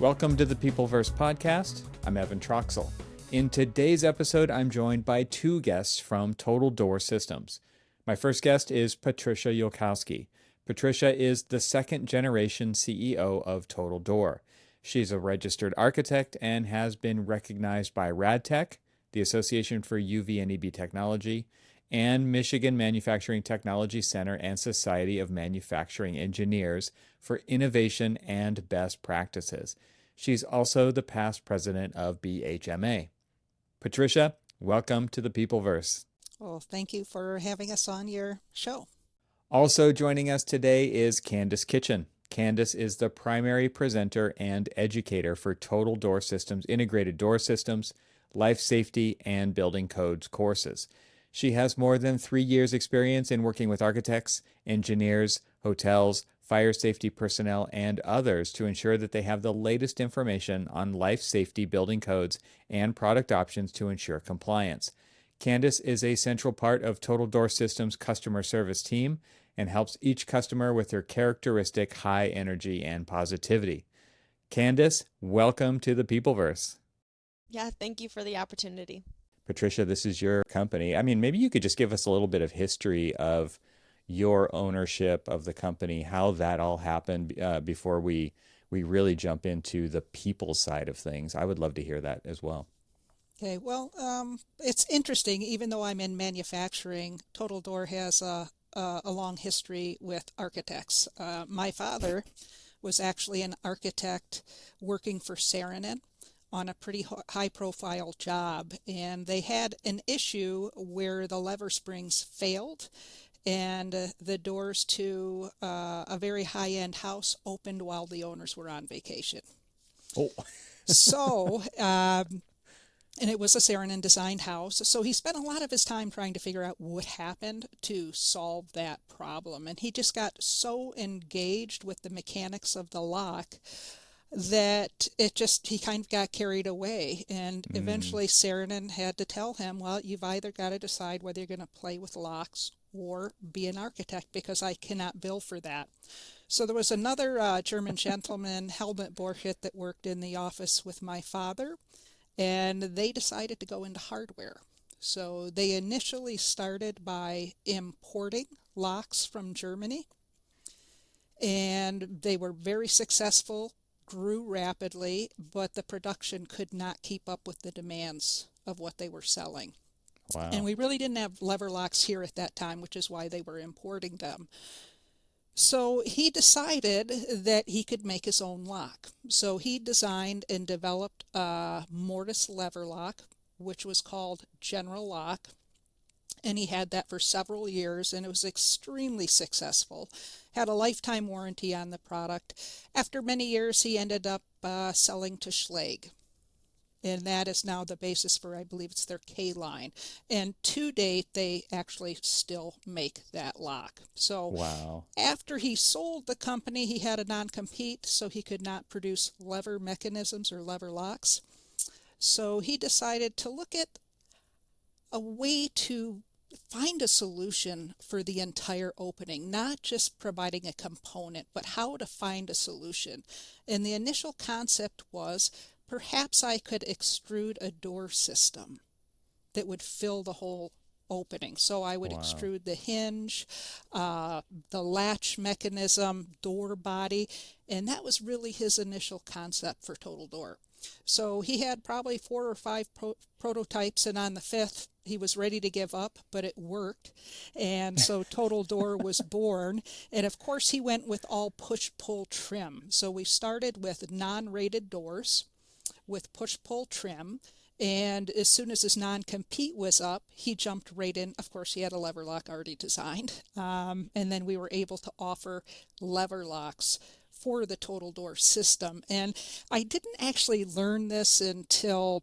Welcome to the Peopleverse podcast. I'm Evan Troxel. In today's episode, I'm joined by two guests from Total Door Systems. My first guest is Patricia Yulkowski. Patricia is the second generation CEO of Total Door. She's a registered architect and has been recognized by RadTech, the Association for UV and EB Technology, and Michigan Manufacturing Technology Center and Society of Manufacturing Engineers for innovation and best practices. She's also the past president of BHMA. Patricia, welcome to the Peopleverse. Well, thank you for having us on your show. Also joining us today is Candace Kitchen. Candace is the primary presenter and educator for Total Door Systems, Integrated Door Systems, Life Safety, and Building Codes courses. She has more than 3 years' experience in working with architects, engineers, hotels, fire safety personnel, and others to ensure that they have the latest information on life safety building codes and product options to ensure compliance. Candace is a central part of Total Door Systems' customer service team and helps each customer with their characteristic high energy and positivity. Candace, welcome to the Peopleverse. Yeah, thank you for the opportunity. Patricia, this is your company. Maybe you could just give us a little bit of history of your ownership of the company, how that all happened before we really jump into the people side of things. I would love to hear that as well. Okay, well, it's interesting. Even though I'm in manufacturing, Total Door has a long history with architects. My father was actually an architect working for Saarinen on a pretty high-profile job, and they had an issue where the lever springs failed, and the doors to a very high-end house opened while the owners were on vacation. Oh. So, and it was a Saarinen designed house, so he spent a lot of his time trying to figure out what happened to solve that problem, and he just got so engaged with the mechanics of the lock that he kind of got carried away, and eventually Saarinen had to tell him, well, you've either got to decide whether you're going to play with locks or be an architect, because I cannot bill for that. So there was another German gentleman, Helmut Borchert, that worked in the office with my father, and they decided to go into hardware. So they initially started by importing locks from Germany, and they were very successful, grew rapidly, but the production could not keep up with the demands of what they were selling. Wow. And we really didn't have lever locks here at that time, which is why they were importing them. So he decided that he could make his own lock. So he designed and developed a mortise lever lock, which was called General Lock. And he had that for several years, and it was extremely successful. Had a lifetime warranty on the product. After many years, he ended up selling to Schlage. And that is now the basis for, I believe it's their K line. And to date, they actually still make that lock. So wow. After he sold the company, he had a non-compete, so he could not produce lever mechanisms or lever locks. So he decided to look at a way to find a solution for the entire opening, not just providing a component, but how to find a solution. And the initial concept was, perhaps I could extrude a door system that would fill the whole opening. So I would extrude the hinge, the latch mechanism, door body, and that was really his initial concept for Total Door. So he had probably 4 or 5 prototypes, and on the 5th, he was ready to give up, but it worked. And so Total Door was born. And of course, he went with all push-pull trim. So we started with non-rated doors with push-pull trim. And as soon as his non-compete was up, he jumped right in. Of course, he had a lever lock already designed. And then we were able to offer lever locks for the Total Door system. And I didn't actually learn this until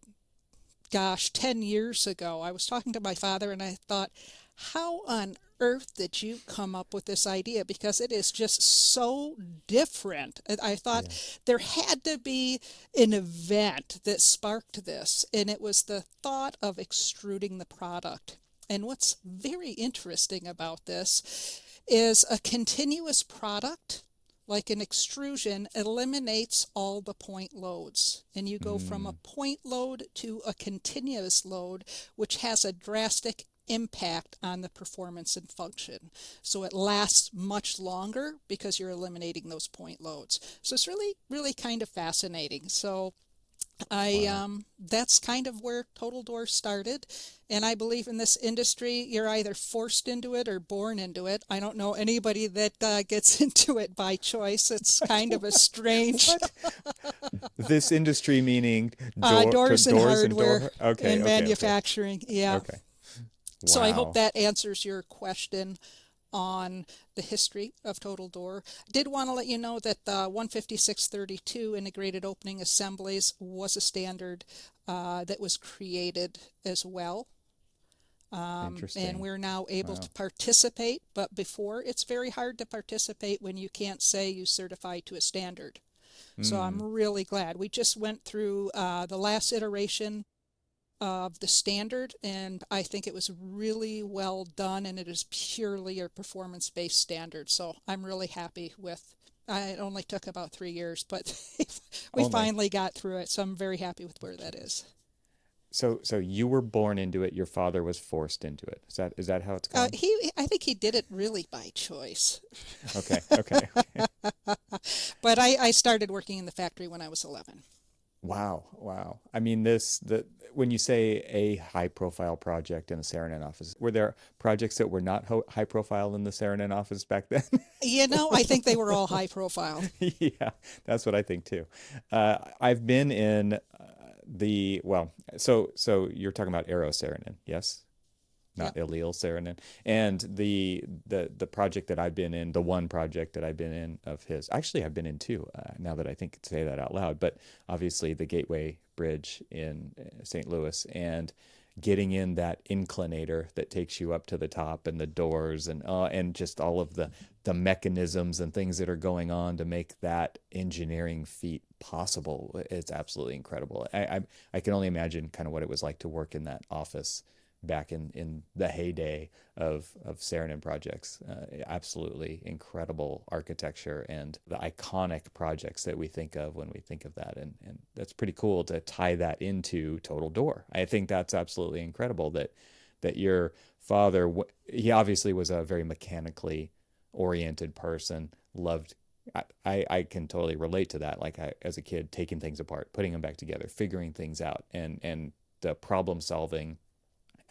10 years ago. I was talking to my father and I thought, how on earth did you come up with this idea? Because it is just so different. I thought there had to be an event that sparked this, and it was the thought of extruding the product. And what's very interesting about this is a continuous product like an extrusion, eliminates all the point loads. And you go from a point load to a continuous load, which has a drastic impact on the performance and function. So it lasts much longer because you're eliminating those point loads. So it's really, really kind of fascinating. So that's kind of where Total Door started. And I believe in this industry, you're either forced into it or born into it. I don't know anybody that gets into it by choice. It's kind of a strange This industry meaning doors and hardware Okay, and okay, manufacturing. Yeah. okay. So I Wow. hope that answers your question on the history of Total Door. Did want to let you know that the 15632 integrated opening assemblies was a standard that was created as well. Interesting. And we're now able Wow. to participate, but before it's very hard to participate when you can't say you certify to a standard. So I'm really glad. We just went through the last iteration of the standard, and I think it was really well done, and it is purely a performance-based standard. So I'm really happy with. It only took about 3 years, but we finally got through it. So I'm very happy with where that is. So you were born into it. Your father was forced into it. Is that how it's gone? I think he did it really by choice. Okay. Okay. But I started working in the factory when I was 11. Wow. Wow. I mean, when you say a high profile project in the Saarinen office, were there projects that were not high profile in the Saarinen office back then? I think they were all high profile. Yeah, that's what I think too. I've been in so you're talking about Aero Saarinen, yes? Not Yep. Allele Saarinen. And the project that I've been in, the one project that I've been in of his, actually I've been in two, now that I say that out loud, but obviously the Gateway Bridge in St. Louis, and getting in that inclinator that takes you up to the top, and the doors, and just all of the mechanisms and things that are going on to make that engineering feat possible. It's absolutely incredible. I can only imagine kind of what it was like to work in that office back in the heyday of Saarinen projects. Absolutely incredible architecture and the iconic projects that we think of when we think of that. And that's pretty cool to tie that into Total Door. I think that's absolutely incredible that your father, he obviously was a very mechanically oriented person, loved. I can totally relate to that. Like as a kid, taking things apart, putting them back together, figuring things out, and the problem solving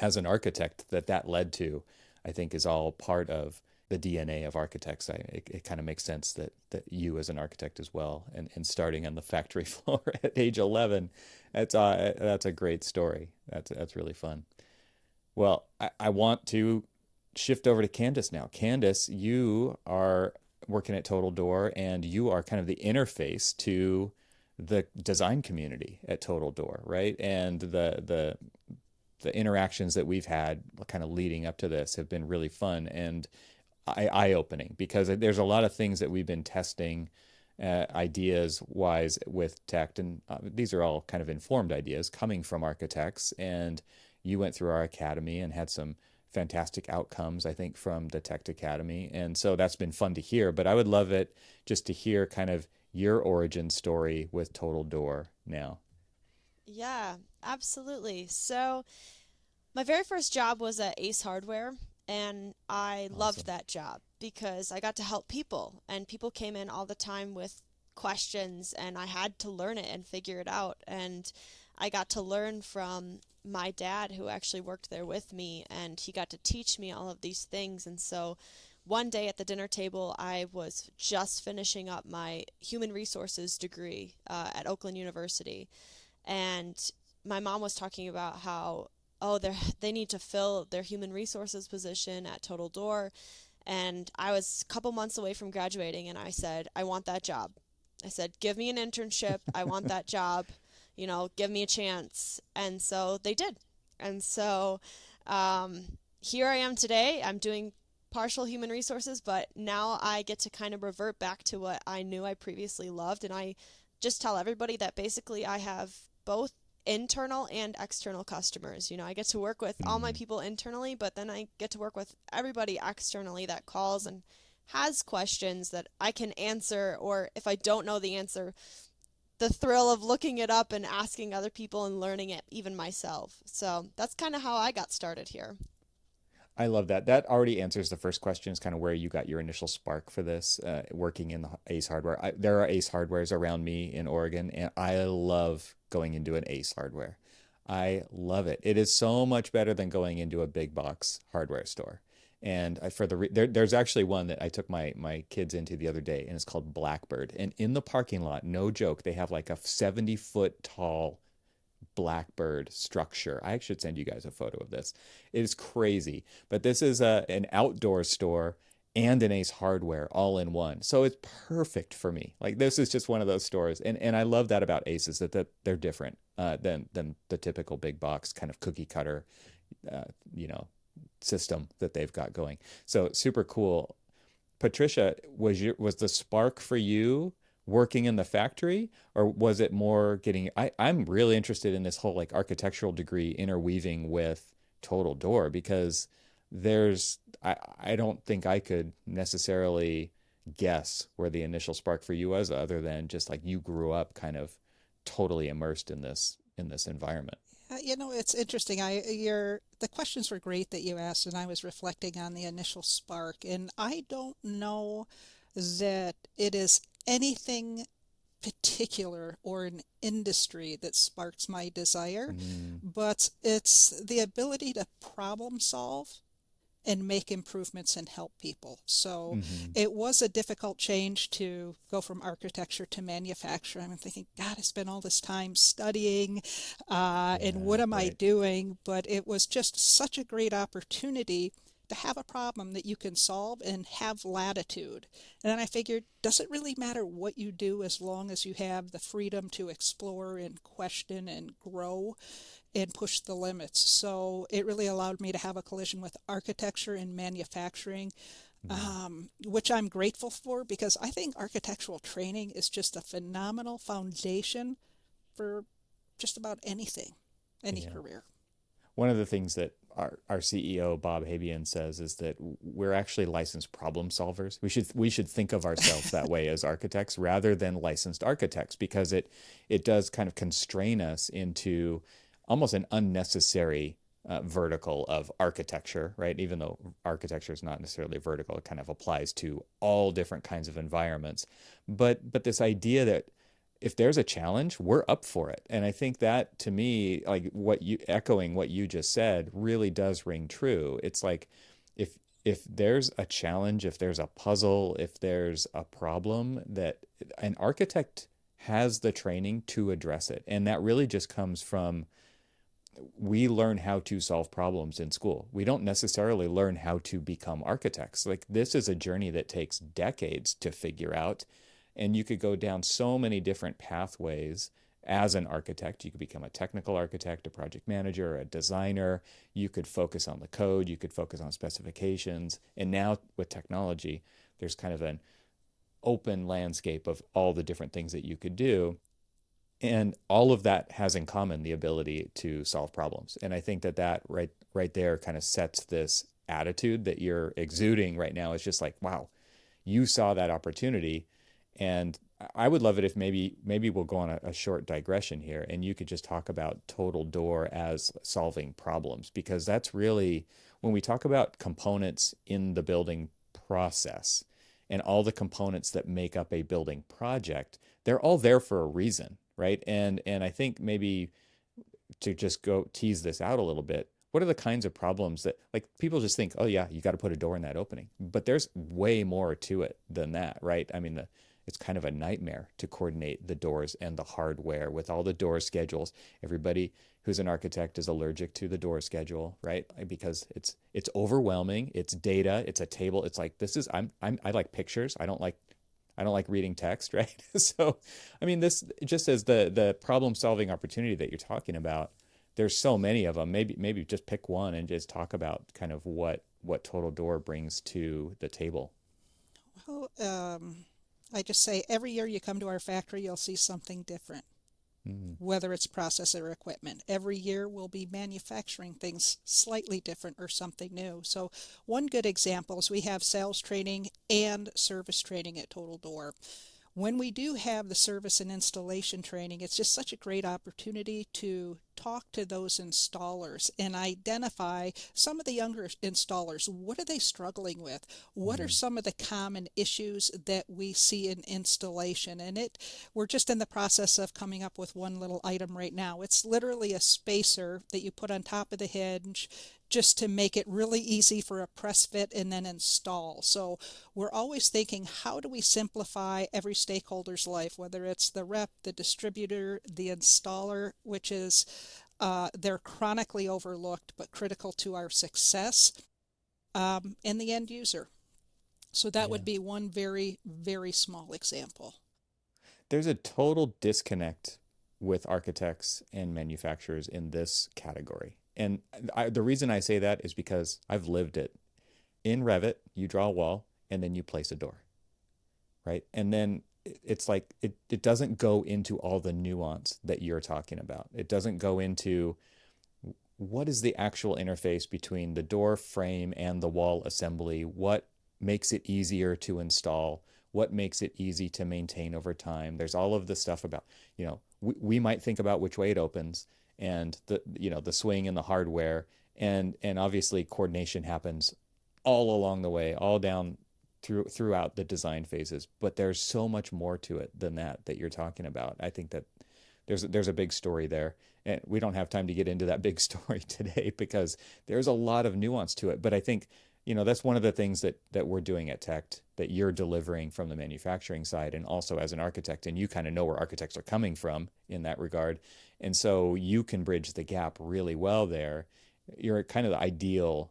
as an architect that led to, I think, is all part of the DNA of architects. It kind of makes sense that you as an architect as well, and starting on the factory floor at age 11, that's a great story. That's really fun. Well, I want to shift over to Candace now. Candace, you are working at Total Door, and you are kind of the interface to the design community at Total Door, right? And the interactions that we've had kind of leading up to this have been really fun and eye-opening, because there's a lot of things that we've been testing ideas wise with tech, and these are all kind of informed ideas coming from architects, and you went through our academy and had some fantastic outcomes, I think, from the Tech Academy, and so that's been fun to hear. But I would love it just to hear kind of your origin story with Total Door now. Yeah, absolutely. So, my very first job was at Ace Hardware, and I loved Awesome. that job because I got to help people, and people came in all the time with questions, and I had to learn it and figure it out. And I got to learn from my dad, who actually worked there with me, and he got to teach me all of these things. And so, one day at the dinner table, I was just finishing up my human resources degree at Oakland University, and my mom was talking about how, oh, they need to fill their human resources position at Total Door. And I was a couple months away from graduating, and I said, I want that job. I said, give me an internship. I want that job. Give me a chance. And so they did. And so here I am today. I'm doing partial human resources, but now I get to kind of revert back to what I knew I previously loved. And I just tell everybody that basically I have both internal and external customers. I get to work with all my people internally, but then I get to work with everybody externally that calls and has questions that I can answer, or if I don't know the answer, the thrill of looking it up and asking other people and learning it even myself. So that's kind of how I got started here. I love that. That already answers the first question, is kind of where you got your initial spark for this, working in the Ace Hardware. There are Ace Hardwares around me in Oregon, and I love going into an Ace Hardware. I love it. It is so much better than going into a big box hardware store. And there's actually one that I took my kids into the other day, and it's called Blackbird. And in the parking lot, no joke, they have like a 70-foot tall blackbird structure. I should send you guys a photo of this. It is crazy. But this is an outdoor store and an Ace Hardware all in one. So it's perfect for me. Like, this is just one of those stores. And I love that about Aces, that they're different than the typical big box kind of cookie cutter, uh, you know, system that they've got going. So super cool. Patricia, was the spark for you working in the factory, or was it more getting I'm really interested in this whole like architectural degree interweaving with total door, because I don't think I could necessarily guess where the initial spark for you was, other than just like you grew up kind of totally immersed in this environment. It's interesting. The questions were great that you asked, and I was reflecting on the initial spark, and I don't know that it is anything particular or an industry that sparks my desire, Mm, but it's the ability to problem solve and make improvements and help people. So hmm. it was a difficult change to go from architecture to manufacturing. I'm thinking, God, I spent all this time studying, and Yeah, what am I right. doing? But it was just such a great opportunity to have a problem that you can solve and have latitude. And then I figured, does it really matter what you do as long as you have the freedom to explore and question and grow and push the limits? So it really allowed me to have a collision with architecture and manufacturing, Mm, which I'm grateful for, because I think architectural training is just a phenomenal foundation for just about anything, any yeah. career. One of the things that our CEO Bob Habian says is that we're actually licensed problem solvers. We should think of ourselves that way as architects rather than licensed architects, because it does kind of constrain us into almost an unnecessary vertical of architecture, right? Even though architecture is not necessarily vertical, it kind of applies to all different kinds of environments. But this idea that if there's a challenge, we're up for it. And I think that, to me, like what you echoing what you just said, really does ring true. It's like if if there's a challenge, if there's a puzzle, if there's a problem, that an architect has the training to address it. And that really just comes from, we learn how to solve problems in school. We don't necessarily learn how to become architects. Like, this is a journey that takes decades to figure out. And you could go down so many different pathways as an architect. You could become a technical architect, a project manager, a designer. You could focus on the code, you could focus on specifications. And now with technology, there's kind of an open landscape of all the different things that you could do. And all of that has in common the ability to solve problems. And I think that right there kind of sets this attitude that you're exuding right now. Is just like, wow, you saw that opportunity. And I would love it if maybe we'll go on a short digression here, and you could just talk about total door as solving problems, because that's really, when we talk about components in the building process and all the components that make up a building project, they're all there for a reason, right? And I think maybe to just go tease this out a little bit, what are the kinds of problems that, like, people just think, oh yeah, you got to put a door in that opening, but there's way more to it than that, right? I mean, it's kind of a nightmare to coordinate the doors and the hardware with all the door schedules. Everybody who's an architect is allergic to the door schedule, right? Because it's overwhelming. It's data. It's a table. It's like, this is I like pictures. I don't like reading text, right? So, I mean, this just as the problem solving opportunity that you're talking about. There's so many of them. Maybe just pick one and just talk about kind of what Total Door brings to the table. Well, I just say every year you come to our factory, you'll see something different. Mm. whether it's process or equipment. Every year we'll be manufacturing things slightly different or something new. So one good example is we have sales training and service training at Total Door. When we do have the service and installation training, it's just such a great opportunity to talk to those installers and identify some of the younger installers. What are they struggling with? What are Mm. some of the common issues that we see in installation? And we're just in the process of coming up with one little item right now. It's literally a spacer that you put on top of the hinge just to make it really easy for a press fit and then install. So we're always thinking, how do we simplify every stakeholder's life, whether it's the rep, the distributor, the installer, which is they're chronically overlooked but critical to our success, and the end user. So that Yeah. would be one very, very small example. There's a total disconnect with architects and manufacturers in this category. And the reason I say that is because I've lived it. In Revit, you draw a wall and then you place a door, right? And then it's like it doesn't go into all the nuance that you're talking about. It doesn't go into what is the actual interface between the door frame and the wall assembly? What makes it easier to install? What makes it easy to maintain over time? There's all of the stuff about, we might think about which way it opens and the swing and the hardware, and obviously coordination happens all along the way, all down throughout the design phases. But there's so much more to it than that you're talking about. I think that there's a big story there. And we don't have time to get into that big story today because there's a lot of nuance to it. But I think, that's one of the things that we're doing at Tech, that you're delivering from the manufacturing side and also as an architect. And you kind of know where architects are coming from in that regard. And so you can bridge the gap really well there. You're kind of the ideal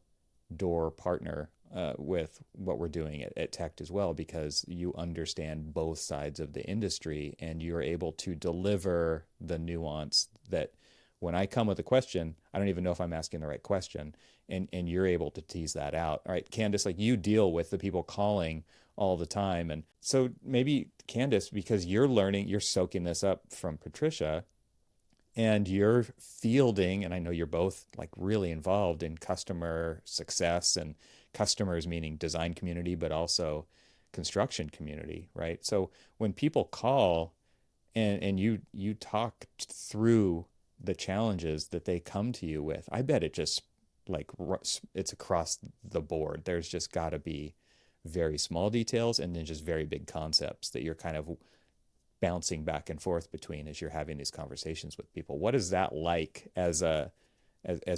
door partner with what we're doing at Tech as well, because you understand both sides of the industry and you're able to deliver the nuance that when I come with a question, I don't even know if I'm asking the right question. And you're able to tease that out. All right, Candace, like you deal with the people calling all the time. And so maybe Candace, because you're soaking this up from Patricia, and you're fielding, and I know you're both like really involved in customer success, and customers meaning design community, but also construction community, right? So when people call and you talk through the challenges that they come to you with, I bet it just like it's across the board. There's just got to be very small details and then just very big concepts that you're kind of bouncing back and forth between as you're having these conversations with people. What is that like as a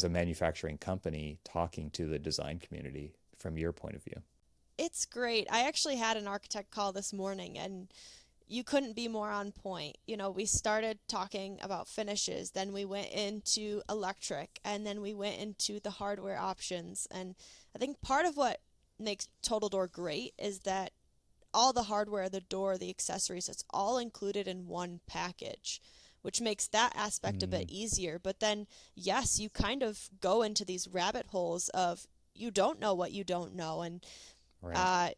manufacturing company talking to the design community from your point of view? It's great. I actually had an architect call this morning, and you couldn't be more on point. We started talking about finishes, then we went into electric, and then we went into the hardware options. And I think part of what makes Total Door great is that all the hardware, the door, the accessories, it's all included in one package, which makes that aspect a bit Mm, easier. But then, yes, you kind of go into these rabbit holes of you don't know what you don't know. And right. uh,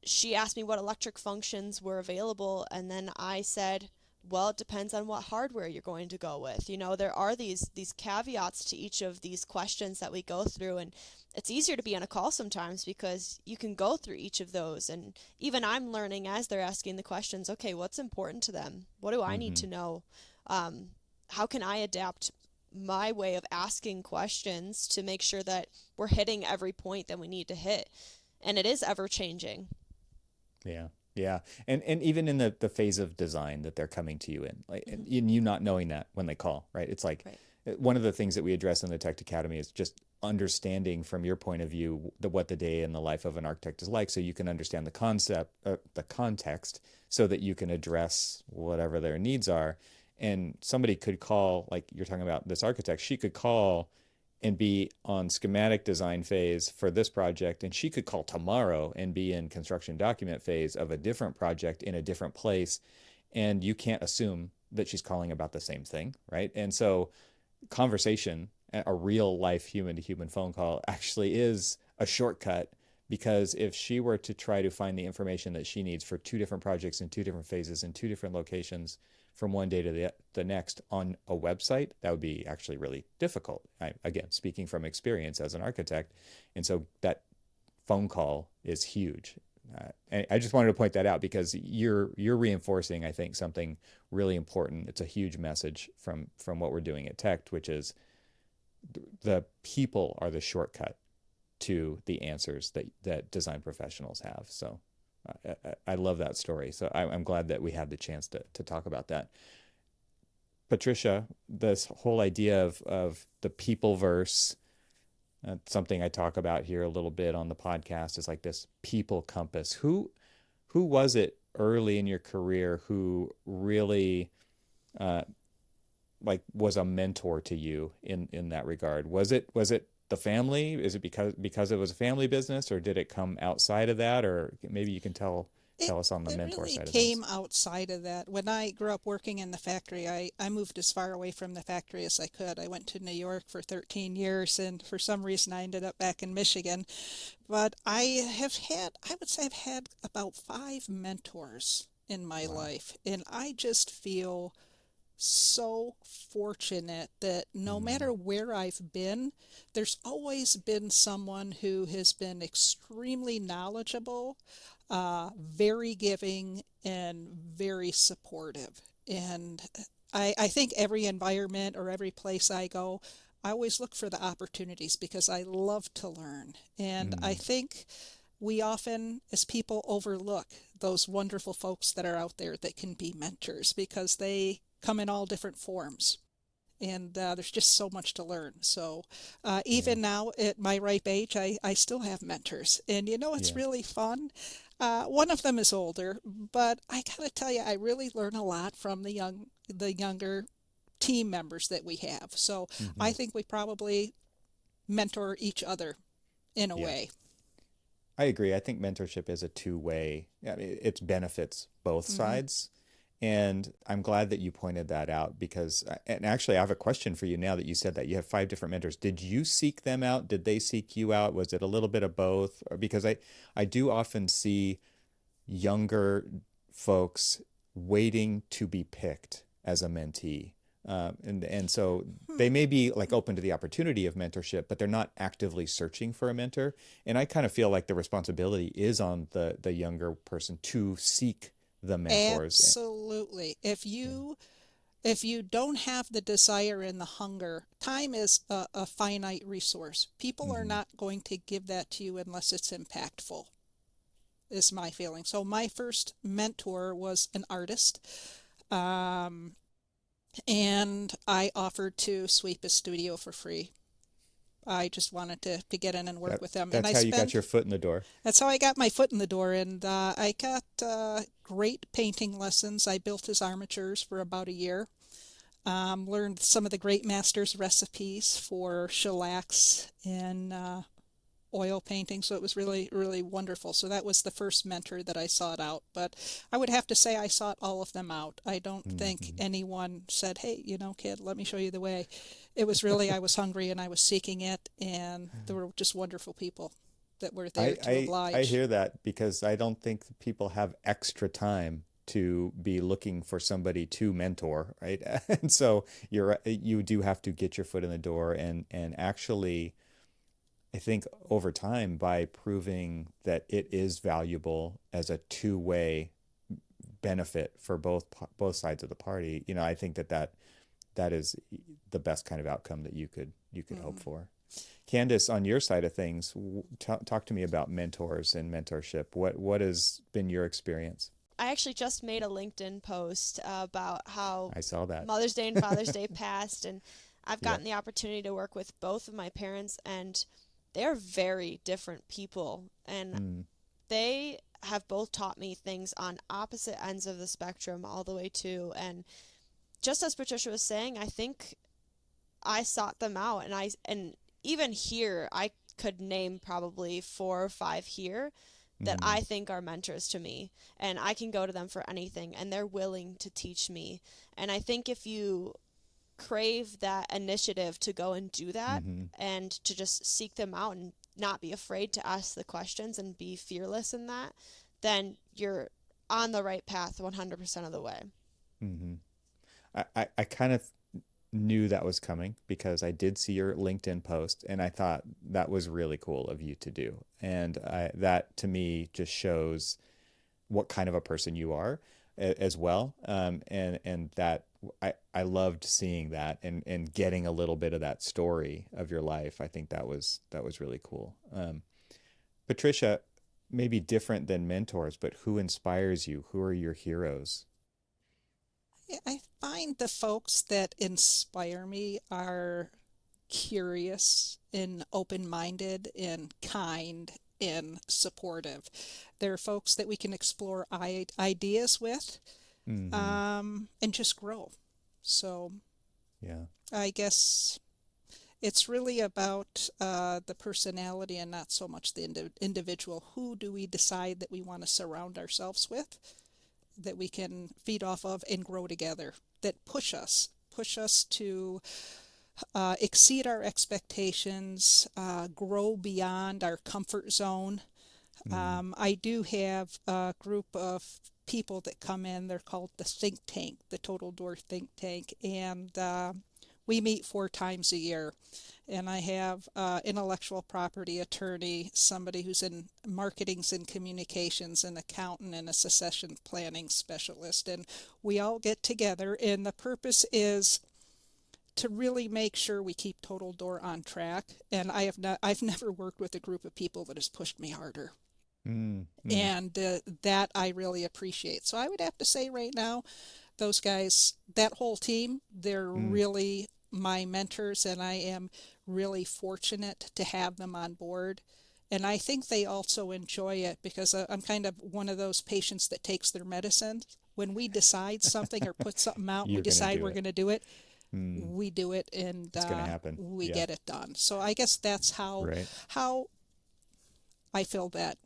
she asked me what electric functions were available, and then I said, well, it depends on what hardware you're going to go with. There are these caveats to each of these questions that we go through, and it's easier to be on a call sometimes because you can go through each of those. And even I'm learning as they're asking the questions, okay, what's important to them? What do I need Mm-hmm. to know? How can I adapt my way of asking questions to make sure that we're hitting every point that we need to hit? And it is ever changing. Yeah. Yeah. And even in the phase of design that they're coming to you in, like, Hmm. and you not knowing that when they call, right? It's like Right. one of the things that we address in the Tech Academy is just understanding from your point of view what the day in the life of an architect is like, so you can understand the concept, the context, so that you can address whatever their needs are. And somebody could call, like you're talking about this architect, she could call and be on schematic design phase for this project, and she could call tomorrow and be in construction document phase of a different project in a different place, and you can't assume that she's calling about the same thing, right? And so conversation, a real life human to human phone call, actually is a shortcut because if she were to try to find the information that she needs for two different projects in two different phases in two different locations from one day to the next on a website, that would be actually really difficult. Again, speaking from experience as an architect. And so that phone call is huge. And I just wanted to point that out because you're reinforcing, I think, something really important. It's a huge message from what we're doing at Tech, which is the people are the shortcut to the answers that design professionals have. So I love that story. So I'm glad that we had the chance to talk about that. Patricia, this whole idea of the Peopleverse, something I talk about here a little bit on the podcast, is like this people compass. Who was it early in your career who really like was a mentor to you in that regard? Was it the family? Is it because it was a family business, or did it come outside of that? Or maybe you can tell us on the mentor side of things. It really came outside of that. When I grew up working in the factory, I moved as far away from the factory as I could. I went to New York for 13 years, and for some reason I ended up back in Michigan. But I would say I've had about 5 mentors in my life, and I just feel so fortunate that no matter where I've been, there's always been someone who has been extremely knowledgeable, very giving, and very supportive. And I think every environment or every place I go, I always look for the opportunities because I love to learn. And I think we often, as people, overlook those wonderful folks that are out there that can be mentors because they come in all different forms. And there's just so much to learn. So even now at my ripe age, I still have mentors. And it's really fun. One of them is older, but I gotta tell you, I really learn a lot from the younger team members that we have. So I think we probably mentor each other in a way. I agree. I think mentorship is a two-way. I mean, it benefits both sides. And I'm glad that you pointed that out because, and actually I have a question for you now that you said that you have 5 different mentors. Did you seek them out? Did they seek you out? Was it a little bit of both? Or because I do often see younger folks waiting to be picked as a mentee. And so they may be like open to the opportunity of mentorship, but they're not actively searching for a mentor. And I kind of feel like the responsibility is on the younger person to seek the mentors. Absolutely. If you don't have the desire and the hunger, time is a finite resource. People are not going to give that to you unless it's impactful, is my feeling. So my first mentor was an artist, and I offered to sweep his studio for free. I just wanted to get in and work with them. That's how you got your foot in the door. That's how I got my foot in the door, and I got great painting lessons. I built his armatures for about a year. Learned some of the great masters' recipes for shellacs and oil painting, so it was really, really wonderful. So that was the first mentor that I sought out. But I would have to say I sought all of them out. I don't think anyone said, hey, kid, let me show you the way. It was really, I was hungry and I was seeking it, and there were just wonderful people that were there to oblige. I hear that because I don't think people have extra time to be looking for somebody to mentor, right? And so you do have to get your foot in the door and actually, I think over time, by proving that it is valuable as a two-way benefit for both sides of the party, I think that is the best kind of outcome that you could hope for. Candace, on your side of things, talk to me about mentors and mentorship. What has been your experience? I actually just made a LinkedIn post about how I saw that Mother's Day and Father's Day passed, and I've gotten the opportunity to work with both of my parents, and they're very different people, and they have both taught me things on opposite ends of the spectrum all the way to, and just as Patricia was saying, I think I sought them out, and even here, I could name probably 4 or 5 here that I think are mentors to me, and I can go to them for anything, and they're willing to teach me. And I think if you crave that initiative to go and do that and to just seek them out and not be afraid to ask the questions and be fearless in that, then you're on the right path 100% of the way. Hmm. I kind of knew that was coming because I did see your LinkedIn post and I thought that was really cool of you to do. And that to me just shows what kind of a person you are as well. And that I loved seeing that and getting a little bit of that story of your life. I think that was really cool. Patricia, maybe different than mentors, but who inspires you? Who are your heroes? I find the folks that inspire me are curious and open-minded and kind and supportive. They're folks that we can explore ideas with, Hmm. and just grow. So Yeah. I guess it's really about the personality and not so much the individual. Who do we decide that we want to surround ourselves with, that we can feed off of and grow together, that push us to exceed our expectations, grow beyond our comfort zone. Mm. I do have a group of people that come in. They're called the think tank, the Total Door Think Tank, and we meet 4 times a year. And I have intellectual property attorney, somebody who's in marketings and communications, an accountant, and a succession planning specialist. And we all get together, and the purpose is to really make sure we keep Total Door on track. And I've never worked with a group of people that has pushed me harder. Mm. Mm. And that I really appreciate. So I would have to say right now, those guys, that whole team, they're Mm. really my mentors, and I am really fortunate to have them on board. And I think they also enjoy it because I'm kind of one of those patients that takes their medicine. When we decide something or put something out and we You're gonna decide do we're it. going to do it, Mm. we do it, and It's gonna happen. we Yeah. get it done. So I guess that's Right. how I feel that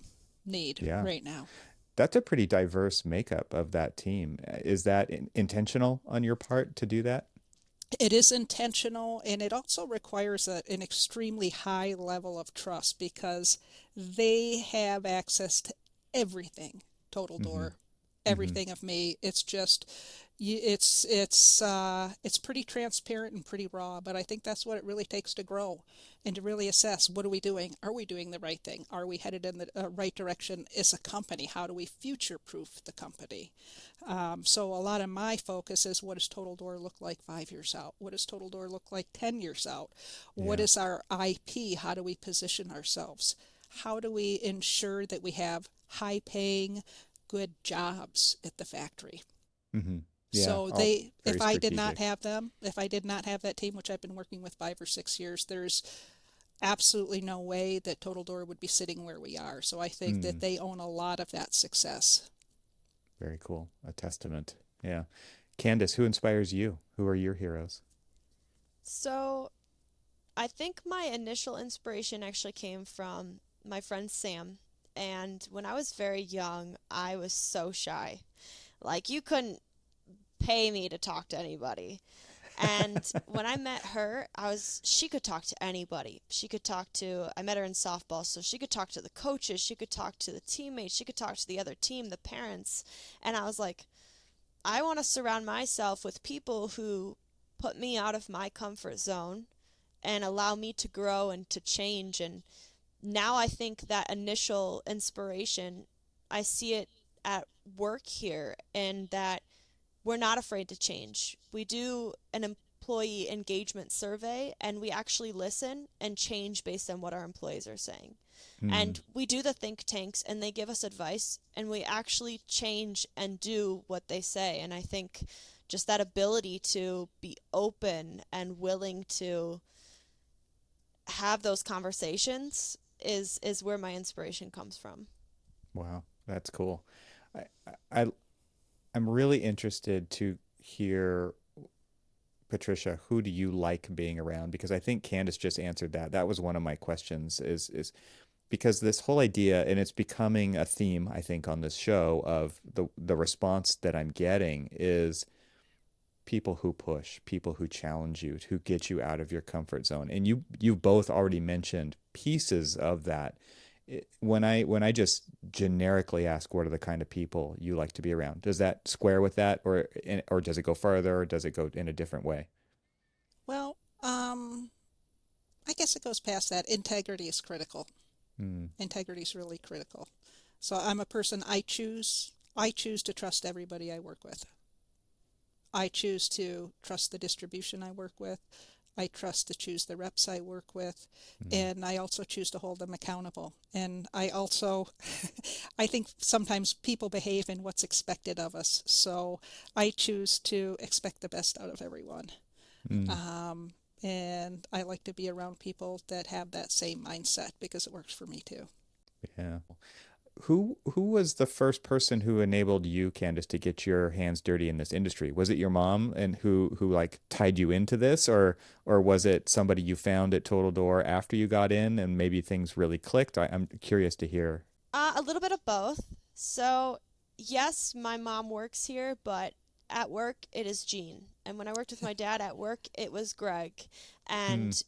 need Yeah. right now. That's a pretty diverse makeup of that team. Is that intentional on your part to do that? It is intentional, and it also requires an extremely high level of trust because they have access to everything. Total Mm-hmm. Door, Mm-hmm. everything of me. It's just it's pretty transparent and pretty raw, but I think that's what it really takes to grow and to really assess, what are we doing? Are we doing the right thing? Are we headed in the right direction as a company? How do we future proof the company? So a lot of my focus is, what does Total Door look like 5 years out? What does Total Door look like 10 years out? What Yeah. is our IP? How do we position ourselves? How do we ensure that we have high paying, good jobs at the factory? Mm-hmm. Yeah. So All if very I did not strategic. have them, if I did not have that team, which I've been working with 5 or 6 years, there's absolutely no way that Total Door would be sitting where we are. So I think that Mm. they own a lot of that success. Very cool. A testament. Yeah. Candace, who inspires you? Who are your heroes? So I think my initial inspiration actually came from my friend Sam. And when I was very young, I was so shy. Like, you couldn't pay me to talk to anybody. And when I met her, she could talk to anybody. I met her in softball, so she could talk to the coaches, she could talk to the teammates, she could talk to the other team, the parents. And I was like, I want to surround myself with people who put me out of my comfort zone and allow me to grow and to change. And now I think that initial inspiration, I see it at work here, and that we're not afraid to change. We do an employee engagement survey, and we actually listen and change based on what our employees are saying. Mm. And we do the think tanks, and they give us advice, and we actually change and do what they say. And I think just that ability to be open and willing to have those conversations is where my inspiration comes from. Wow. That's cool. I, I I'm really interested to hear, Patricia, who do you like being around? Because I think Candace just answered that. That was one of my questions is because this whole idea, and it's becoming a theme, I think, on this show of the response that I'm getting is people who push, people who challenge you, who get you out of your comfort zone. And you both already mentioned pieces of that. When I just generically ask what are the kind of people you like to be around, does that square with that, or does it go further, or does it go in a different way? Well, I guess it goes past that. Integrity is critical. Mm, Integrity is really critical. So I'm a person, I choose to trust everybody I work with. I choose to trust the distribution I work with. I trust to choose the reps I work with. mm, And I also choose to hold them accountable. And I also, I think sometimes people behave in what's expected of us. So I choose to expect the best out of everyone. mm. Um, and I like to be around people that have that same mindset because it works for me too. Yeah. Who was the first person who enabled you, Candace, to get your hands dirty in this industry? Was it your mom and who like tied you into this, or was it somebody you found at Total Door after you got in and maybe things really clicked? I'm curious to hear. A little bit of both. So, yes, my mom works here, but at work it is Jean. And when I worked with my dad at work, it was Greg. Mm, And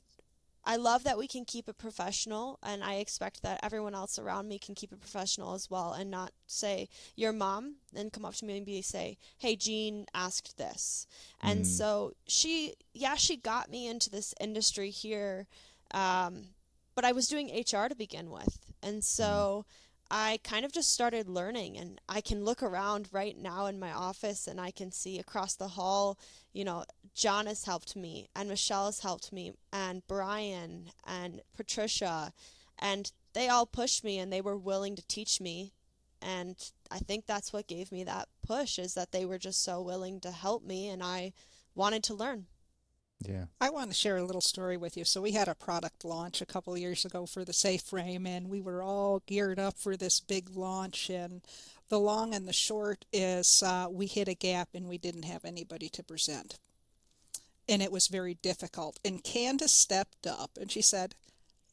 I love that we can keep it professional, and I expect that everyone else around me can keep it professional as well and not say, your mom, and come up to me and say, hey, Jean asked this. And mm, so she got me into this industry here, um, but I was doing HR to begin with. And mm. so I kind of just started learning, and I can look around right now in my office and I can see across the hall, John has helped me, and Michelle has helped me, and Brian and Patricia, and they all pushed me and they were willing to teach me. And I think that's what gave me that push, is that they were just so willing to help me and I wanted to learn. Yeah. I want to share a little story with you. So we had a product launch a couple of years ago for the Safe Frame, and we were all geared up for this big launch. And the long and the short is we hit a gap and we didn't have anybody to present. And it was very difficult. And Candace stepped up and she said,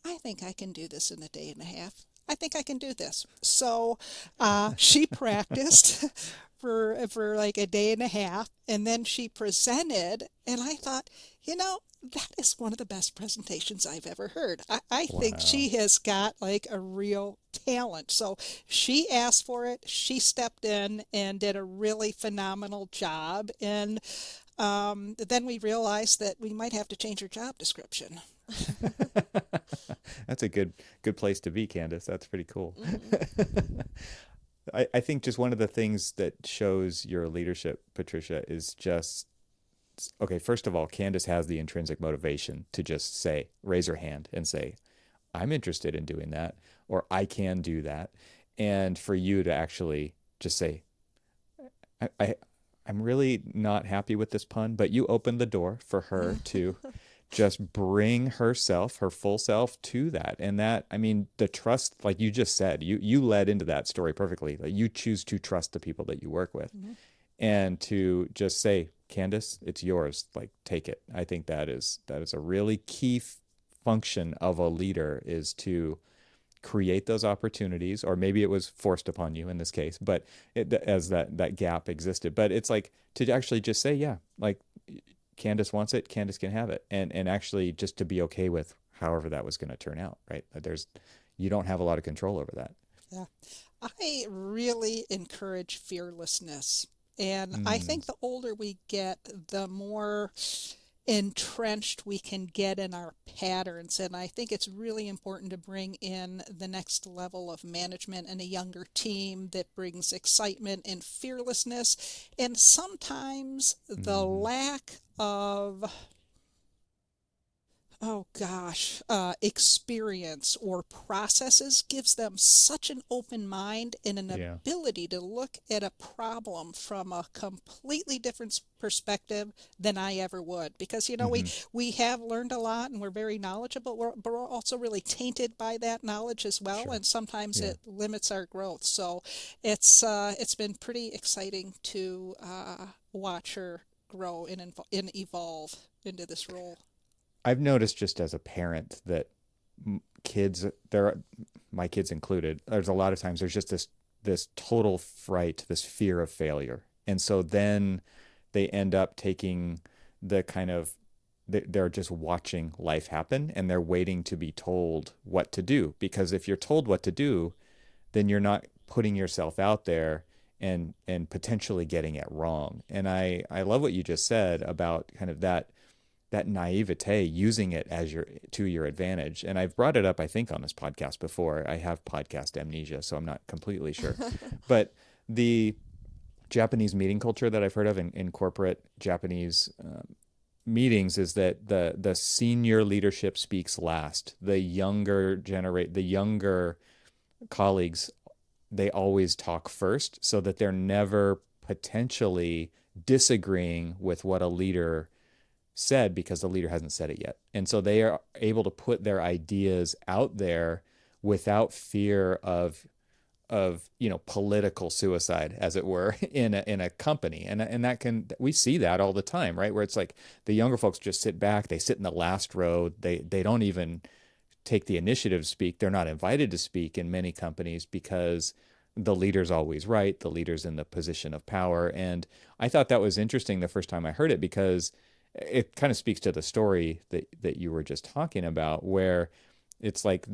I think I can do this in a day and a half. I think I can do this. So she practiced for like a day and a half, and then she presented, and I thought, that is one of the best presentations I've ever heard. I think Wow. she has got like a real talent. So she asked for it. She stepped in and did a really phenomenal job. And then we realized that we might have to change her job description. That's a good place to be, Candace. That's pretty cool. Hmm. I think just one of the things that shows your leadership, Patricia, is just okay. First of all, Candace has the intrinsic motivation to just say, raise her hand and say, I'm interested in doing that, or I can do that. And for you to actually just say, I, I I'm really not happy with this pun, but you opened the door for her to just bring herself, her full self to that. And that, I mean, the trust, like you just said, you led into that story perfectly. Like you choose to trust the people that you work with Mhm. and to just say, Candace, it's yours. Like take it. I think that is a really key function of a leader is to create those opportunities, or maybe it was forced upon you in this case, but as that gap existed. But it's like to actually just say, yeah, like Candace wants it, Candace can have it, and actually just to be okay with however that was going to turn out, right? You don't have a lot of control over that. Yeah. I really encourage fearlessness. And I Mm, think the older we get, the more entrenched we can get in our patterns. And I think it's really important to bring in the next level of management and a younger team that brings excitement and fearlessness. And sometimes the mhm. lack of experience or processes gives them such an open mind and an Yeah, ability to look at a problem from a completely different perspective than I ever would. Because, hmm, we have learned a lot and we're very knowledgeable, but we're also really tainted by that knowledge as well. sure, And sometimes yeah. it limits our growth. So it's been pretty exciting to watch her grow and evolve into this role. I've noticed just as a parent that kids, my kids included, there's a lot of times there's just this total fright, this fear of failure, and so then they end up taking the kind of, they're just watching life happen and they're waiting to be told what to do. Because if you're told what to do, then you're not putting yourself out there and potentially getting it wrong. And I love what you just said about kind of that naivete, using it as to your advantage. And I've brought it up, I think, on this podcast before. I have podcast amnesia, so I'm not completely sure. But the Japanese meeting culture that I've heard of in corporate Japanese meetings is that the senior leadership speaks last. The younger colleagues, they always talk first, so that they're never potentially disagreeing with what a leader said, because the leader hasn't said it yet. And so they are able to put their ideas out there without fear of political suicide, as it were, in a company. And we see that all the time, right? Where it's like the younger folks just sit back, they sit in the last row, they don't even take the initiative to speak. They're not invited to speak in many companies because the leader's always right, the leader's in the position of power. And I thought that was interesting the first time I heard it, because it kind of speaks to the story that you were just talking about, where it's like,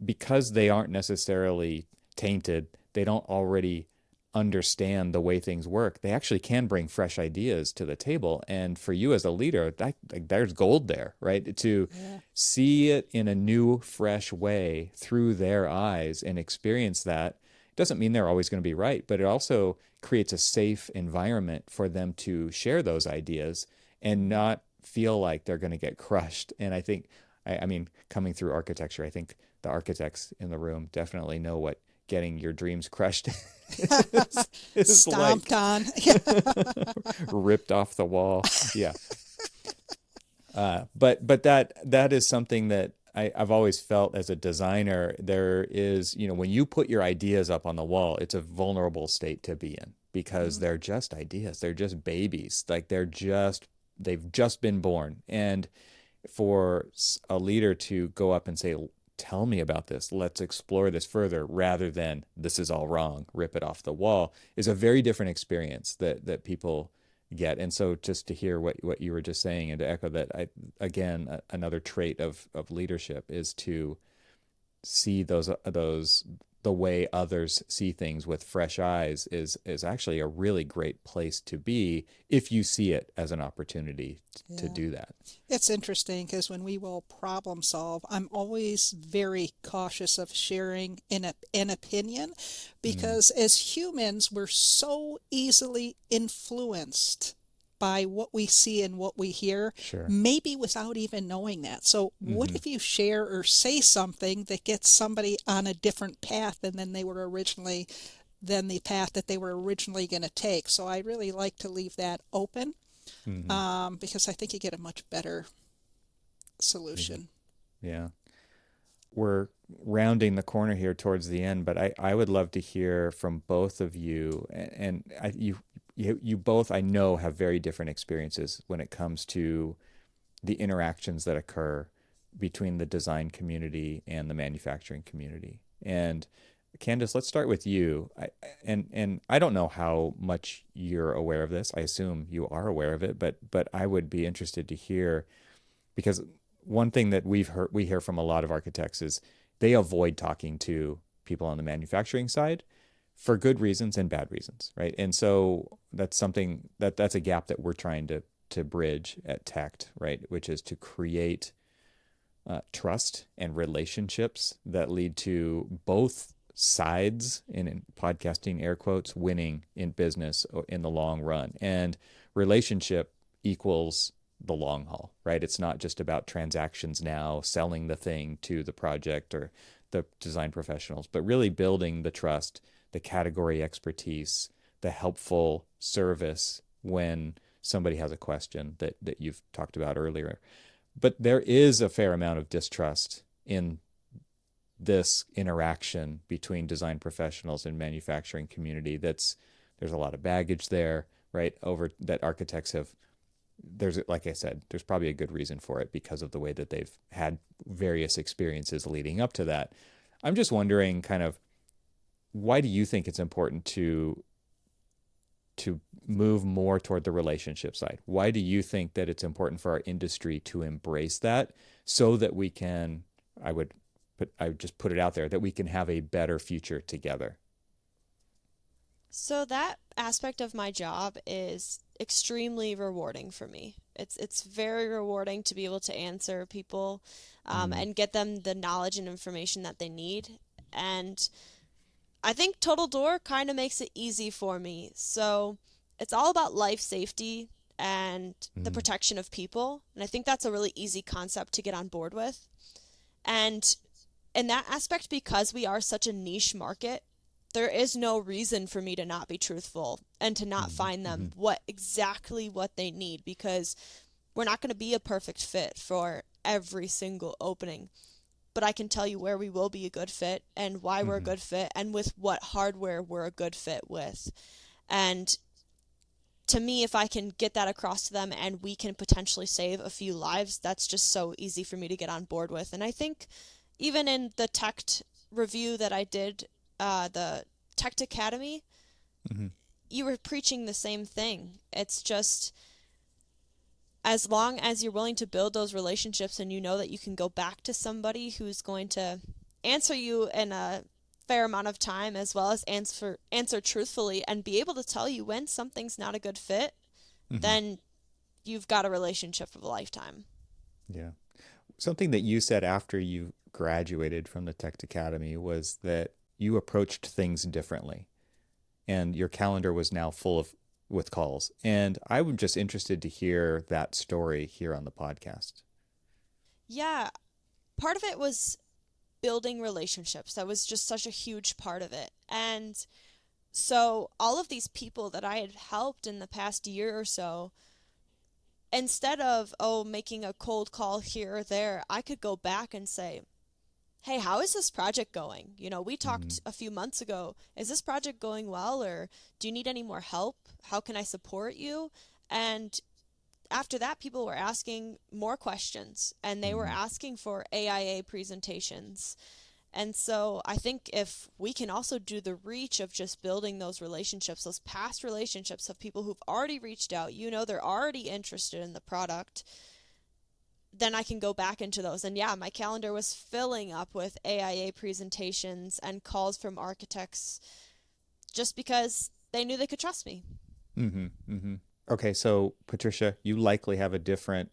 because they aren't necessarily tainted, they don't already understand the way things work, they actually can bring fresh ideas to the table. And for you as a leader, there's gold there, right? To see it in a new, fresh way through their eyes and experience that. It doesn't mean they're always going to be right, but it also creates a safe environment for them to share those ideas and not feel like they're going to get crushed. And I think, I mean, coming through architecture, I think the architects in the room definitely know what getting your dreams crushed is Stomped like. on. Ripped off the wall. Yeah. But that is something that I've always felt as a designer. There is, when you put your ideas up on the wall, it's a vulnerable state to be in, because they're just ideas. They're just babies. Like they've just been born. And for a leader to go up and say, tell me about this, let's explore this further, rather than this is all wrong, rip it off the wall, is a very different experience that people get. And so just to hear what you were just saying, and to echo that, again, another trait of leadership is to see the way others see things with fresh eyes is actually a really great place to be, if you see it as an opportunity to do that. It's interesting, because when we will problem solve, I'm always very cautious of sharing an opinion, because as humans, we're so easily influenced by what we see and what we hear, maybe without even knowing that. So what if you share or say something that gets somebody on a different path than the path that they were originally going to take? So I really like to leave that open, because I think you get a much better solution. Yeah. We're rounding the corner here towards the end, but I would love to hear from both of you. And you both, I know, have very different experiences when it comes to the interactions that occur between the design community and the manufacturing community. And Candace, let's start with you. And I don't know how much you're aware of this. I assume you are aware of it, but I would be interested to hear, because one thing that we hear from a lot of architects is they avoid talking to people on the manufacturing side, for good reasons and bad reasons, right? And so that's something that's a gap that we're trying to bridge at TECT, right? Which is to create trust and relationships that lead to both sides, in podcasting air quotes, winning in business in the long run. And relationship equals the long haul, right? It's not just about transactions now, selling the thing to the project or the design professionals, but really building the trust, the category expertise, the helpful service when somebody has a question that you've talked about earlier. But there is a fair amount of distrust in this interaction between design professionals and manufacturing community. There's a lot of baggage there, right? Over that architects have, like I said, there's probably a good reason for it, because of the way that they've had various experiences leading up to that. I'm just wondering, kind of, why do you think it's important to move more toward the relationship side? Why do you think that it's important for our industry to embrace that so that we can, I would just put it out there, that we can have a better future together? So that aspect of my job is extremely rewarding for me. It's very rewarding to be able to answer people Mm, and get them the knowledge and information that they need. And I think Total Door kind of makes it easy for me. So it's all about life safety and the mm, protection of people. And I think that's a really easy concept to get on board with. And in that aspect, because we are such a niche market, there is no reason for me to not be truthful and to not mm, find them mm, exactly what they need, because we're not going to be a perfect fit for every single opening. But I can tell you where we will be a good fit and why we're a mm, good fit and with what hardware we're a good fit with. And to me, if I can get that across to them and we can potentially save a few lives, that's just so easy for me to get on board with. And I think even in the tech review that I did, the Tech Academy, mm, you were preaching the same thing. It's just as long as you're willing to build those relationships and you know that you can go back to somebody who's going to answer you in a fair amount of time, as well as answer truthfully and be able to tell you when something's not a good fit, mm. then you've got a relationship of a lifetime. Yeah. Something that you said after you graduated from the Tech Academy was that you approached things differently and your calendar was now full of with calls. And I'm just interested to hear that story here on the podcast. Yeah, part of it was building relationships. That was just such a huge part of it. And so all of these people that I had helped in the past year or so, instead of, oh, making a cold call here or there, I could go back and say, hey, how is this project going? We Mm, talked a few months ago. Is this project going well, or do you need any more help? How can I support you? And after that, people were asking more questions and they were mm, asking for AIA presentations. And so I think if we can also do the reach of just building those relationships, those past relationships of people who've already reached out, they're already interested in the product, then I can go back into those. And yeah, my calendar was filling up with AIA presentations and calls from architects just because they knew they could trust me. mm, mm. Okay, so Patricia, you likely have a different,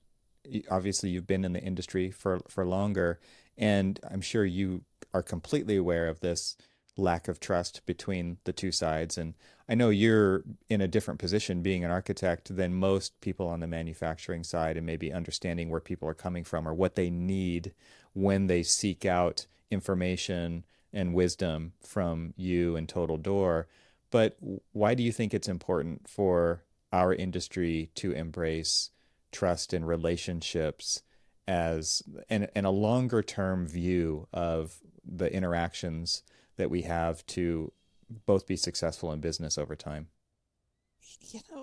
obviously you've been in the industry for longer, and I'm sure you are completely aware of this lack of trust between the two sides. And I know you're in a different position being an architect than most people on the manufacturing side, and maybe understanding where people are coming from or what they need when they seek out information and wisdom from you and Total Door. But why do you think it's important for our industry to embrace trust and relationships as and a longer term view of the interactions that we have to both be successful in business over time?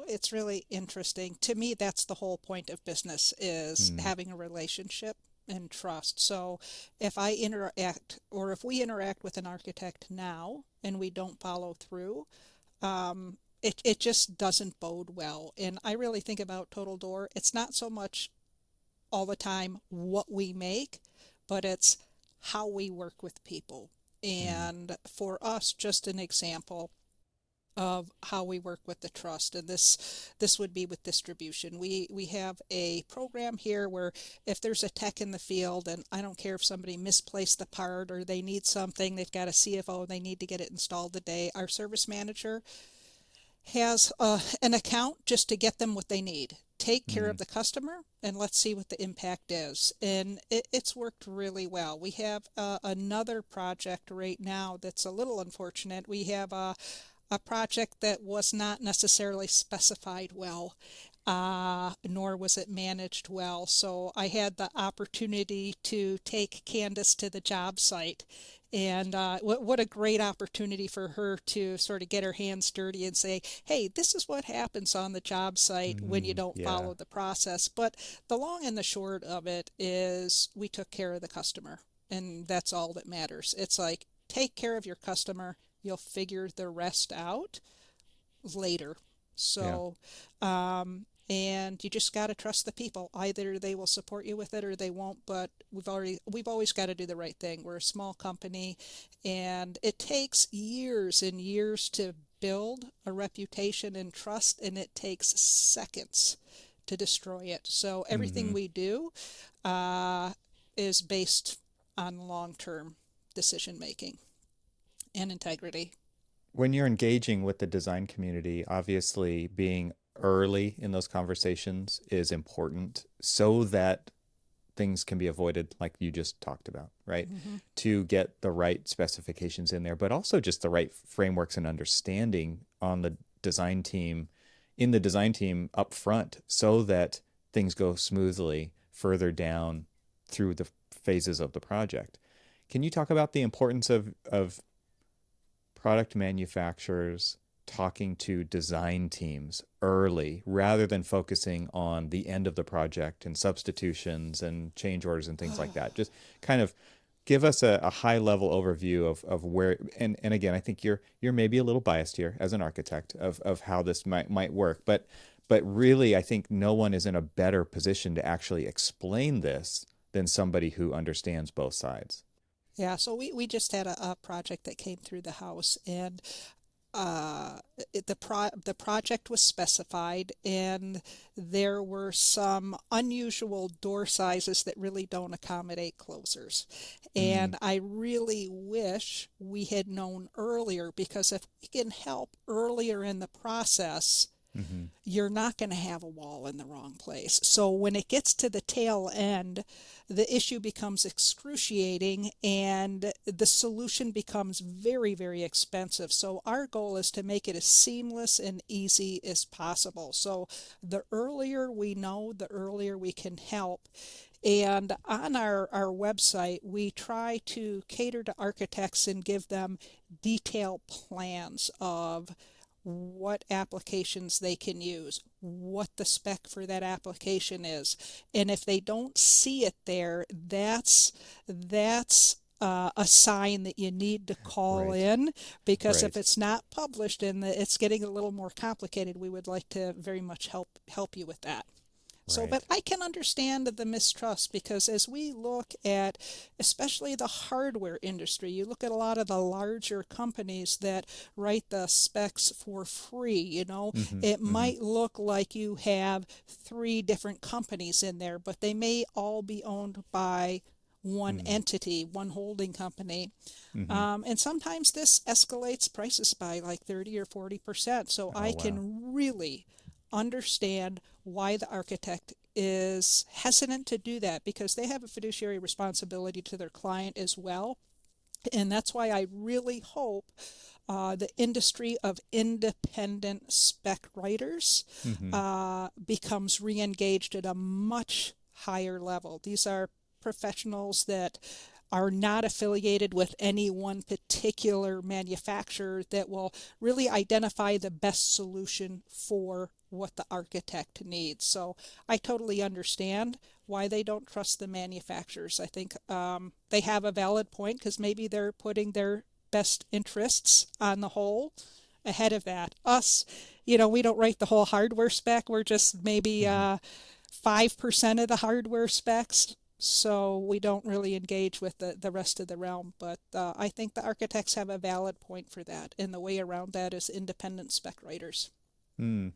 It's really interesting. To me, that's the whole point of business is Mm, having a relationship and trust. So if I interact or if we interact with an architect now and we don't follow through, it just doesn't bode well. And I really think about Total Door. It's not so much all the time what we make, but it's how we work with people. mm, And for us, just an example of how we work with the trust, and this would be with distribution. We have a program here where if there's a tech in the field, and I don't care if somebody misplaced the part or they need something, they've got a CFO, they need to get it installed today, our service manager has an account just to get them what they need. Take care of mm, the customer and let's see what the impact is. And it's worked really well. We have another project right now that's a little unfortunate. We have a project that was not necessarily specified well, nor was it managed well. So I had the opportunity to take Candace to the job site. And what a great opportunity for her to sort of get her hands dirty and say, hey, this is what happens on the job site when you mm, don't yeah. follow the process. But the long and the short of it is we took care of the customer, and that's all that matters. It's like, take care of your customer, you'll figure the rest out later. Yeah. So, and you just got to trust the people. Either they will support you with it or they won't, but we've always got to do the right thing. We're a small company, and it takes years and years to build a reputation and trust, and it takes seconds to destroy it. So everything Hmm. we do uh, is based on long-term decision making and integrity. When you're engaging with the design community, obviously being early in those conversations is important so that things can be avoided, like you just talked about, right? Hmm. To get the right specifications in there, but also just the right frameworks and understanding on the design team, in the design team up front, so that things go smoothly further down through the phases of the project. Can you talk about the importance of product manufacturers talking to design teams early rather than focusing on the end of the project and substitutions and change orders and things like that? Just kind of give us a high level overview of where, and again, I think you're maybe a little biased here as an architect of how this might work, but really I think no one is in a better position to actually explain this than somebody who understands both sides. Yeah, so we just had a project that came through the house, and uh, the project was specified, and there were some unusual door sizes that really don't accommodate closers. Mm, And I really wish we had known earlier, because if we can help earlier in the process, mm-hmm. you're not going to have a wall in the wrong place. So when it gets to the tail end, the issue becomes excruciating and the solution becomes very, very expensive. So our goal is to make it as seamless and easy as possible. So the earlier we know, the earlier we can help. And on our website, we try to cater to architects and give them detailed plans of what applications they can use, what the spec for that application is. And if they don't see it there, that's a sign that you need to call Right, in, because if right, it's not published and it's getting a little more complicated, we would like to very much help you with that. So, but right. I can understand the mistrust, because as we look at especially the hardware industry, you look at a lot of the larger companies that write the specs for free, Mm-hmm, it mm-hmm, might look like you have three different companies in there, but they may all be owned by one mm, entity, one holding company. mm-hmm. And sometimes this escalates prices by like 30 or 40%. So Oh, I wow. can really understand why the architect is hesitant to do that, because they have a fiduciary responsibility to their client as well. And that's why I really hope the industry of independent spec writers Mm-hmm. becomes re-engaged at a much higher level. These are professionals that are not affiliated with any one particular manufacturer, that will really identify the best solution for what the architect needs. So I totally understand why they don't trust the manufacturers. I think they have a valid point, because maybe they're putting their best interests on the whole ahead of that. Us, we don't write the whole hardware spec. We're just maybe Mm-hmm. 5% of the hardware specs. So we don't really engage with the rest of the realm. But I think the architects have a valid point for that. And the way around that is independent spec writers. Mm.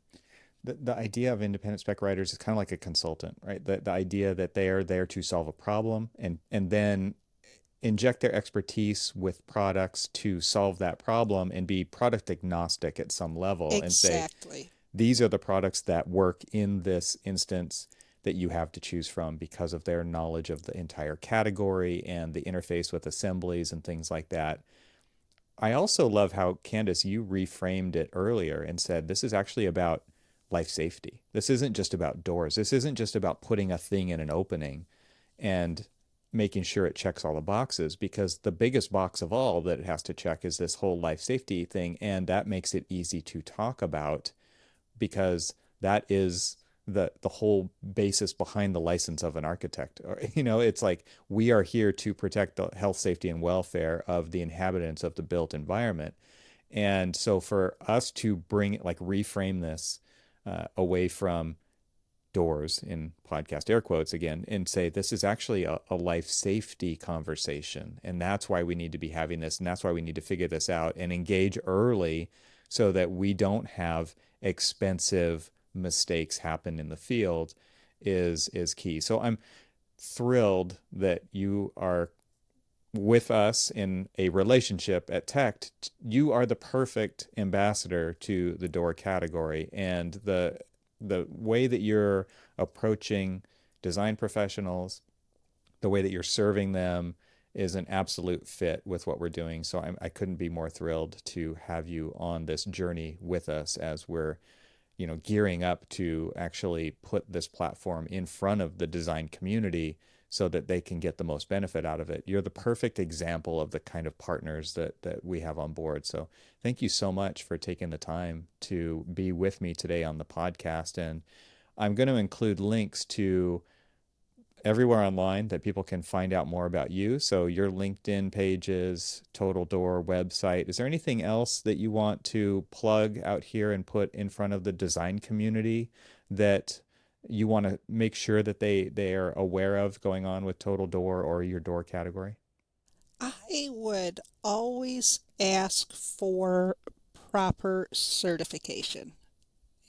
The idea of independent spec writers is kind of like a consultant, right? The idea that they are there to solve a problem and then inject their expertise with products to solve that problem and be product agnostic at some level and say, Exactly. these are the products that work in this instance that you have to choose from because of their knowledge of the entire category and the interface with assemblies and things like that. I also love how, Candace, you reframed it earlier and said this is actually about life safety. This isn't just about doors. This isn't just about putting a thing in an opening and making sure it checks all the boxes, because the biggest box of all that it has to check is this whole life safety thing. And that makes it easy to talk about, because that is the whole basis behind the license of an architect. Or, it's like we are here to protect the health, safety, and welfare of the inhabitants of the built environment. And so for us to bring it, like reframe this away from doors in podcast air quotes again, and say this is actually a life safety conversation, and that's why we need to be having this, and that's why we need to figure this out and engage early so that we don't have expensive mistakes happen in the field is key. So I'm thrilled that you are with us in a relationship at TECT. You are the perfect ambassador to the door category, and the way that you're approaching design professionals, the way that you're serving them is an absolute fit with what we're doing. So I couldn't be more thrilled to have you on this journey with us as we're, gearing up to actually put this platform in front of the design community so that they can get the most benefit out of it. You're the perfect example of the kind of partners that we have on board. So thank you so much for taking the time to be with me today on the podcast. And I'm going to include links to everywhere online that people can find out more about you. So your LinkedIn pages, Total Door website. Is there anything else that you want to plug out here and put in front of the design community that you want to make sure that they are aware of going on with Total Door or your door category? I would always ask for proper certification.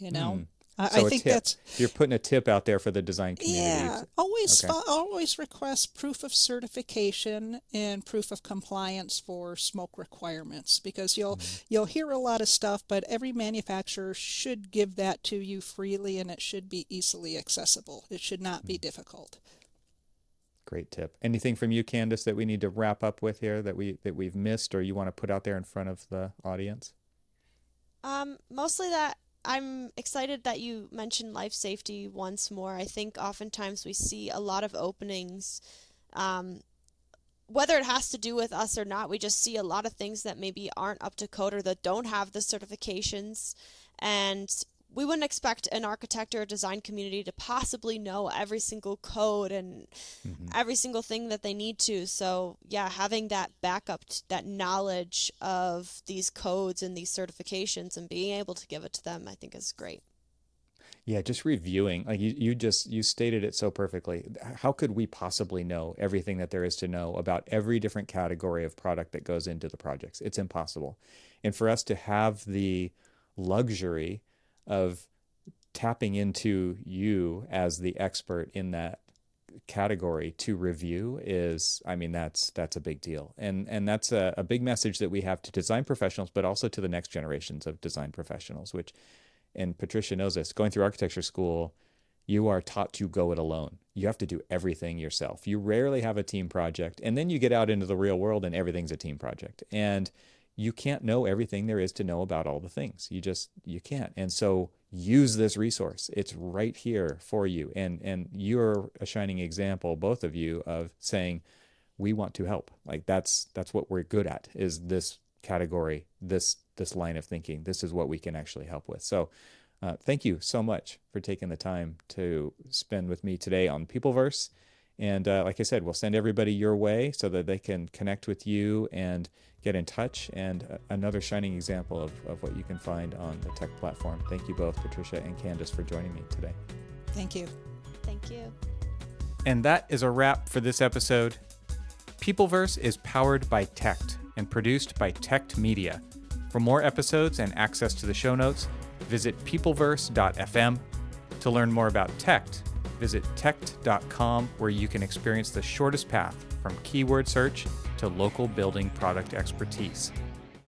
So I think tip. that's, You're putting a tip out there for the design community. yeah, always Okay. always request proof of certification and proof of compliance for smoke requirements, because you'll hear a lot of stuff, but every manufacturer should give that to you freely, and it should be easily accessible. It should not be difficult. Great tip. Anything from you, Candace, that we need to wrap up with here that we've missed or you want to put out there in front of the audience? Mostly that I'm excited that you mentioned life safety once more. I think oftentimes we see a lot of openings, whether it has to do with us or not, we just see a lot of things that maybe aren't up to code or that don't have the certifications. And we wouldn't expect an architect or a design community to possibly know every single code and every single thing that they need to. So yeah, having that backup, that knowledge of these codes and these certifications and being able to give it to them, I think is great. Yeah, just reviewing, like you stated it so perfectly. How could we possibly know everything that there is to know about every different category of product that goes into the projects? It's impossible. And for us to have the luxury of tapping into you as the expert in that category to review is, that's a big deal. And that's a big message that we have to design professionals, but also to the next generations of design professionals, which, and Patricia knows this, going through architecture school, you are taught to go it alone. You have to do everything yourself. You rarely have a team project. And then you get out into the real world and everything's a team project. And you can't know everything there is to know about all the things. You can't. And so use this resource. It's right here for you. And you're a shining example, both of you, of saying, we want to help. Like that's what we're good at, is this category, this line of thinking. This is what we can actually help with. So thank you so much for taking the time to spend with me today on Peopleverse. And like I said, we'll send everybody your way so that they can connect with you and get in touch. And another shining example of what you can find on the tech platform. Thank you both, Patricia and Candace, for joining me today. Thank you. Thank you. And that is a wrap for this episode. Peopleverse is powered by TECT and produced by TECT Media. For more episodes and access to the show notes, visit peopleverse.fm. To learn more about TECT, visit tect.com, where you can experience the shortest path from keyword search to local building product expertise.